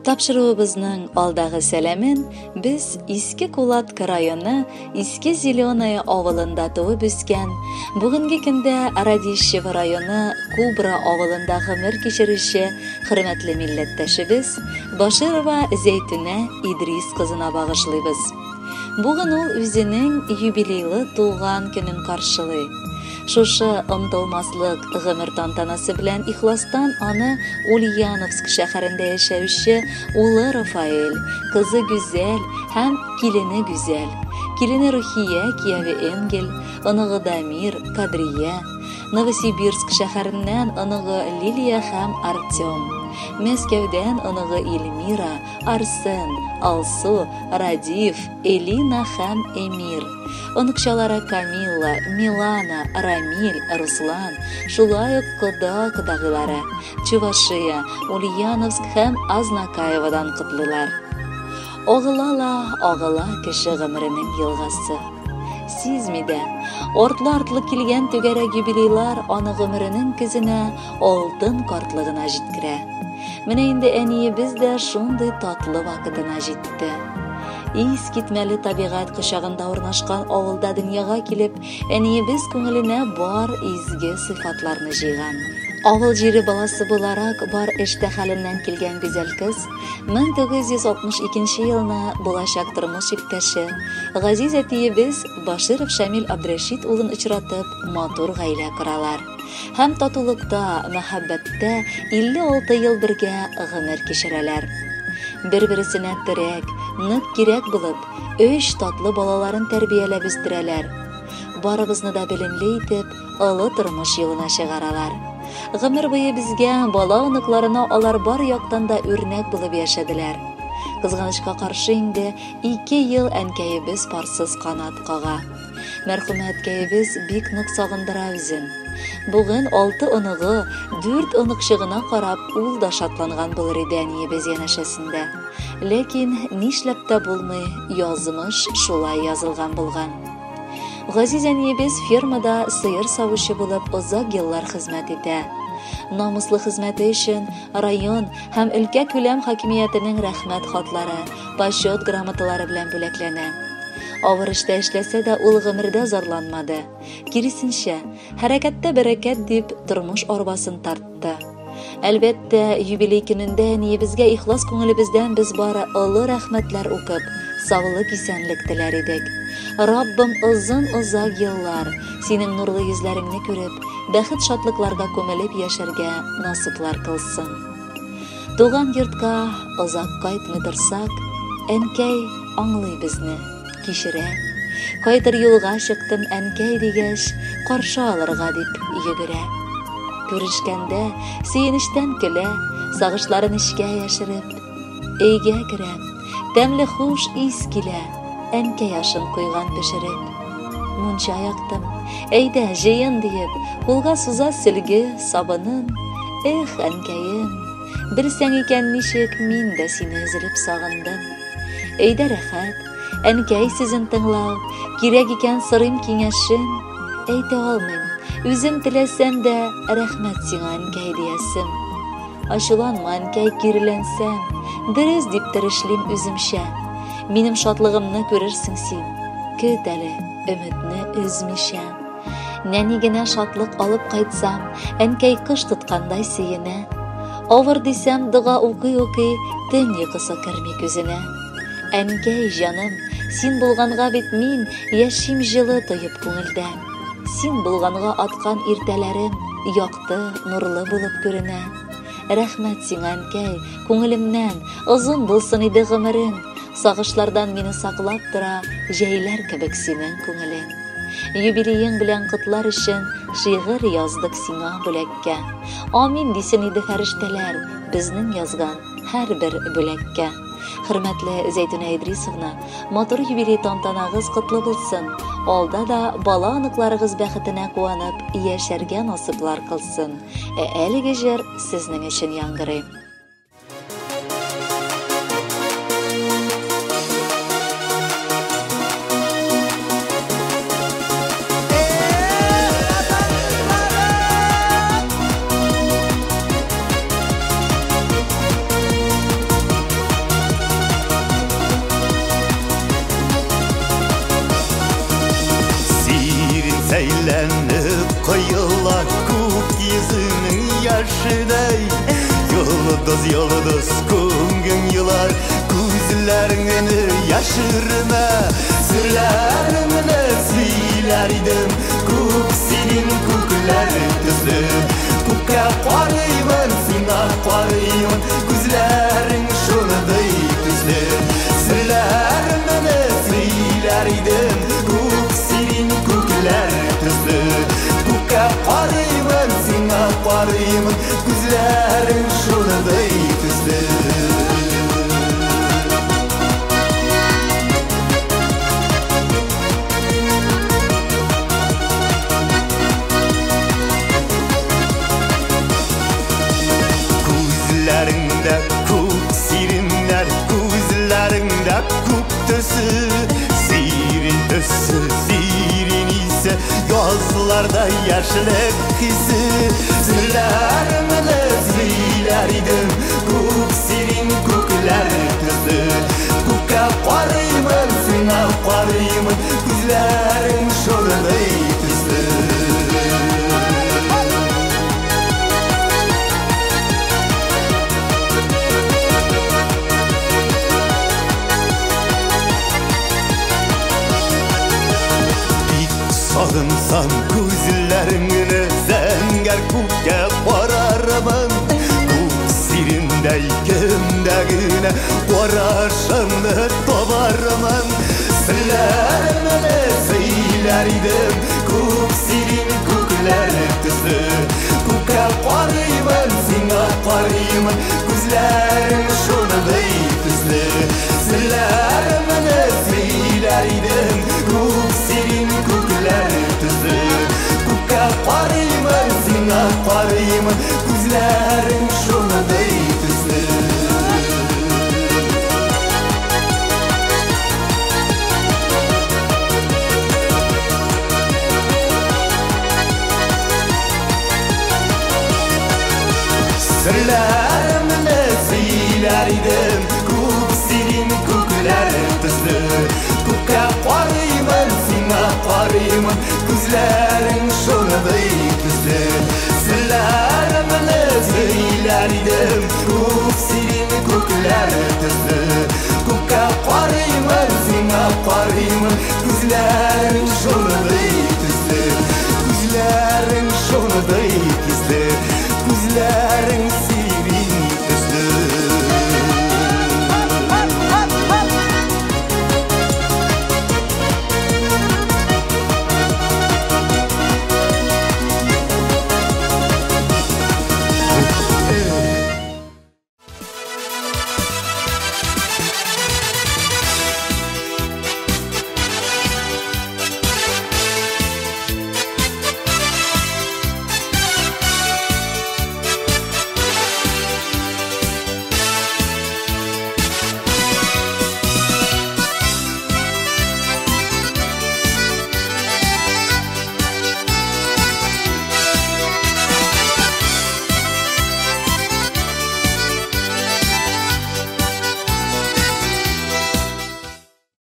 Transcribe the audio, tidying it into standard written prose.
Тапшыруыбызның алдагы сәламен без Иске Кулатка районы Иске Зеленая авылында туып үскән, бүгенге көндә Радищево районы Кубра авылында гомер кичерүче хөрмәтле милләттәшебез Баширова Зәйтүнә Идрис кызына багышлыйбыз. Бүген ул үзенең юбилейлы тулган көнен каршылый. Шушы ынтылмаслык гомер тантанасы белән ихластан аны Ульяновск шәһәрендә яшәүче улы Рафаэль, кызы Гүзәл һәм килене Гүзәл, килене Рухия, кияве Энгель, оныгы Дамир, Кадрия, Новосибирск шәһәреннән оныгы Лилия һәм Артем, Мәскәүдән оныгы Эльмира, Арсен, Алсу, Радиф, Элина һәм Эмир, оныкчалары Камилла, Милана, Рамиль, Руслан, шулай ук кодагылары Чувашия, Ульяновск һәм Азнакаевадан котлыйлар. Агыла кеше гомеренең елгасы. Сизмидә, артлы килгән түгәрәк юбилейлар аны гомеренең көзенә, алтын картлыгына җиткерә. Менә инде әниебез дә шундый татлы вакытына җитте. Ис китмәле табигать кочагында урнашкан авылда дөньяга килеп, әниебез күңеленә бар изге сыйфатларны җыйган. Авыл җире баласы буларак бар эштә хәленнән килгән гүзәл кыз 1962 елны булачак тормыш иптәше Газиз әтиебез Баширов Шамил Абдрашид улын очратып, матур гаилә коралар. Һәм татулыкта, мәхәббәттә 56 ел бергә гомер кичерәләр. Бер-берсенә терәк, нык кирәк булып, 3 татлы балаларын тәрбияләп үстерәләр. Барыбызны да белемле итеп, олы тормыш юлына чыгаралар. Гомер буе безгә бала оныкларына алар бар яктан да үрнәк булып яшәделәр. Кызганычка каршы инде 2 ел әнкәебез парсыз канат кага. Мәрхүм әткәебез бик нык сагындыра үзен. Бүген 6 оныгы, 4 оныкчыгына карап, ул да шатланган булыр иде әниебез янәшәсендә. Ләкин нишләп тә булмый, язмыш шулай язылган булган. Газиз әниебез фермада сыер савучы булып озак еллар хезмәт итә. Намуслы хезмәте өчен район һәм өлкә күләм хакимиятенең рәхмәт хатлары, почет грамоталары белән бүләкләнә. Авыр эштә эшләсә дә ул гомердә зарланмады. Киресенчә, хәрәкәттә бәрәкәт дип тормыш арбасын тартты. Әлбәттә, юбилей көнендә әниебезгә ихлас күңелебездән без бары олы рәхмәтләр укып, саулык исәнлек теләр идек. Раббым озын-озак еллар синең нурлы йөзләреңне күреп, бәхет шатлыкларга күмелеп яшәргә насыплар кылсын. Туган йортка озак кайтмый торсак, әнкәй аңлый безне, кичерә. Кайтыр юлга чыктым әнкәй дигәч, каршы алырга дип йөгерә. Күрешкәндә сөенештән көлә, сагышларын эчкә яшереп, өйгә керәм, тәмле хуш ис килә, әнкәй ашын куйган пешереп. Мунча яктым, әйдә җыен диеп, кулга суза сөлге, сабынын. Эх, әнкәем, белсәң икән ничек мин дә сине өзелеп сагындым. Өйдә рәхәт, әнкәй сүзен тыңлау, кирәк икән сырым киңәшен. Әйтә алмыйм, үзем теләсәм дә рәхмәт сиңа әнкәй диәсем. Ачуланма әнкәй, киреләнсәм, дөрес дип тирешлим үземчә. Минем шатлыгымны күрерсең син, көт әле, өметне өзмичә. Нәни генә шатлык алып кайтсам, әнкәй кыш тоткандай сөенә. Авыр дисәм, дога укый, төн йокысы керми күзенә. Әнкәй, җаным, син булганга бит мин яшим җылы тоеп күңелдә. Син булганга аткан иртәләрем якты, нурлы булып күренә. Рәхмәт сиңа әнкәй, күңелемнән озын булсын иде гомерең. Сагышлардан мине саклап тора, җәйләр кебек синең күңелең. Юбилеең белән котлар өчен шигырь яздык сиңа бүләккә. Амин дисен иде фәрештәләр, безнең язган һәрбер бүләккә. Хөрмәтле Зәйтүнә Идрисовна, матур юбилей тантанагыз котлы булсын. Алда да бала аныкларыгыз бәхетенә куанып, яшәргә насыплар кылсын. Әлеге җыр сезнең өчен яңгырый. yaşıday. Yıldız ko'nglim yılar, ko'zlaringni yashirma. Sirlarimni siylar edim, ko'k sening ko'klar tuzli. Ko'kka qarayman, senga qarayman, ko'zlaring shunday tuzli. Sirlarimni siylar edim, ko'k sening ko'klar tuzli. Ko'kka qarayman, senga qarayman, ko'zlaring shunday tuzli. Ko'zlaringda ko'k sirinlar, ko'zlaringda ko'k tusi, sirin tusi, sirin isi, yozlarda yoshlik hisi. Sirlarimni siylar edim, ko'k sirin ko'klar tusi. Ko'kka qarayman, senga qarayman, ko'zlaring shunday tuzli. Sog'insam ko'zlaringni zangar ko'kka qararman. Ko'k sirinday kimdagina qarashimni toparman. Sirlarimni siylar edim, ko'k sirin ko'klar tuzli. Ko'kka qarayman, senga qarayman, ko'zlaring shunday tuzli. Sirlarimni siylar edim, ko'k sirin ko'klar tuzli. Ko'kka qarayman, senga qarayman, ko'zlaring shunday tuzli. Sirlarimni siylar edim, ko'k sirin ko'klar tuzli. Ko'kka qarayman, senga qarayman, ko'zlaring shunday tuzli. Sirlarimni siylar edim, ko'k sirin ko'klar tuzli. Ko'kka qarayman, senga qarayman, ko'zlaring shunday tuzli. Ko'zlaring shunday tuzli. Ko'zlaring